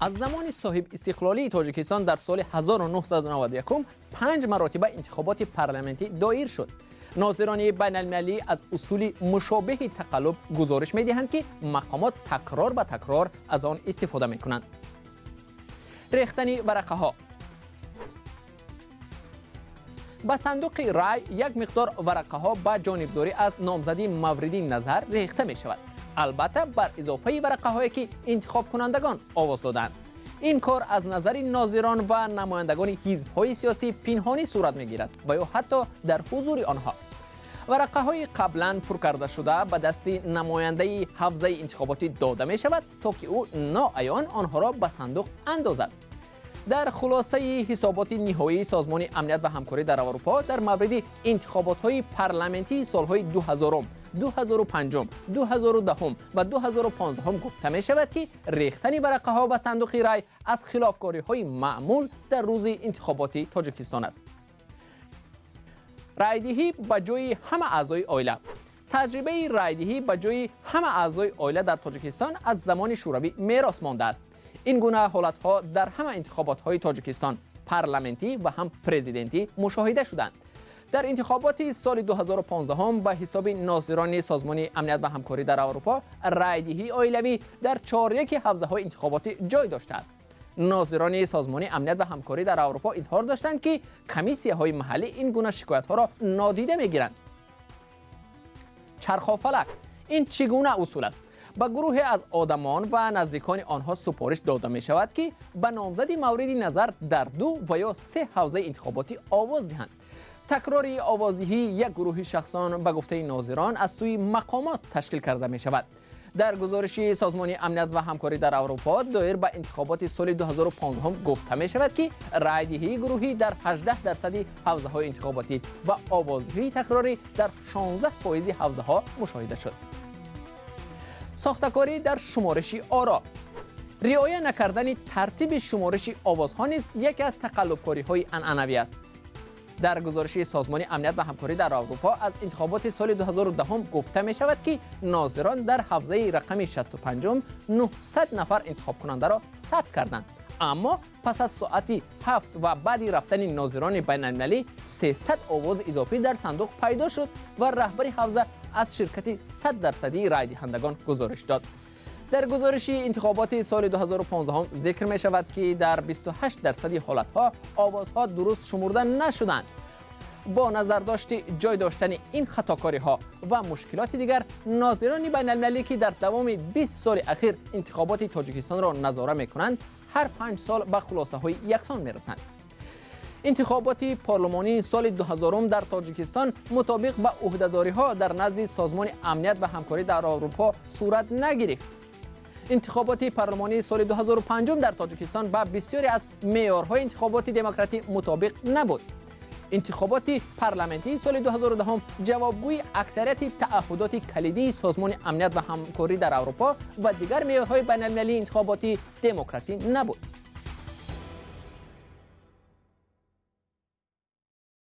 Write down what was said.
از زمان صاحب استقلالی تاجیکستان در سال 1991 5 مراتب انتخابات پارلمانی دایر شد. ناظران بین المللی از اصول مشابه تقلب گزارش می دهند که مقامات تکرار به تکرار از آن استفاده می کنند. ریختن ورقه ها. به صندوق رای یک مقدار ورقه ها به جانبداری از نامزدی مورد نظر ریخته می شود. البته بر اضافه ورقه هایی که انتخاب کنندگان آواز دادند. این کار از نظر ناظران و نمایندگان حزب‌های سیاسی پنهانی صورت می‌گیرد و یا حتی در حضور آنها. ورقه های قبلا پر کرده شده به دست نماینده حوزه انتخاباتی داده می شود تا که او ناعیان آنها را به صندوق اندازد. در خلاصه حسابات نهایی سازمان امنیت و همکاری در اروپا در مورد انتخابات‌های پارلمانی سال‌های 2000 2005 2010 و 2015 گفته می شود که ریختن ورقه ها به صندوق رای از خلافکاری های معمول در روز انتخابات تاجیکستان است. رایدهی به جای همه اعضای عائله. تجربه رایدهی به جای همه اعضای عائله در تاجیکستان از زمان شوروی میراث مانده است. این گونه حالت ها در همه انتخابات های تاجیکستان پارلمانی و هم پرزیدنتی مشاهده شدند. در انتخابات سال 2015 به حساب ناظران سازمان امنیت و همکاری در اروپا رایدهی عائلوی در 4-1 حوزه‌های انتخاباتی جای داشته است. ناظران سازمان امنیت و همکاری در اروپا اظهار داشتند که کمیسی‌های محلی این گونه شکایت‌ها را نادیده می‌گیرند. چرخافلک این چگونه اصول است؟ به گروه از آدمان و نزدیکان آنها سفارش داده می شود که به نامزد مورد نظر در 2 و یا 3 حوزه انتخاباتی آواز دهند. تکرار آوازدهی یک گروه شخصان به گفته ناظران از سوی مقامات تشکیل کرده می شود. در گزارش سازمان امنیت و همکاری در اروپا دایر به انتخابات سال 2015 گفته می شود که رایدهی گروهی در 18% حوزه های انتخاباتی و آوازدهی تکراری در 16% حوزه ها مشاهده شد. ساختکاری در شمارش آرا. رعایت نکردن ترتیب شمارش آوازها نیز یکی از تقلبکاری های عنعنوی است. در گزارش سازمان امنیت و همکاری در اروپا از انتخابات سال 2010 گفته می شود که ناظران در حوزه رقم 65 900 نفر انتخاب کننده را ثبت کردند، اما پس از ساعت 7 و بعد رفتن ناظران بین المللی 300 آواز اضافی در صندوق پیدا شد و رهبر حوزه از شرکت 100% رای دهندگان گزارش داد. در گزارش انتخابات سال 2015 ذکر می شود که در 28% حالتها آوازها درست شمرده نشدند. با نظر داشت جای داشتن این خطاکاری ها و مشکلات دیگر، ناظران بین المللی که در دوام 20 سال اخیر انتخابات تاجیکستان را نظاره می کنند هر 5 سال به خلاصه های یکسان می رسند. انتخابات پارلمانی سال 2000 در تاجیکستان مطابق به عهده‌داری ها در نزد سازمان امنیت و همکاری در اروپا صورت نگرفت. انتخابات پارلمانی سال 2005 در تاجیکستان با بسیاری از معیارهای انتخابات دموکراتی مطابق نبود. انتخابات پارلمانی سال 2010 جوابگوی اکثریت تعهدات کلیدی سازمان امنیت و همکاری در اروپا و دیگر معیارهای بین‌المللی انتخاباتی دموکراتی نبود.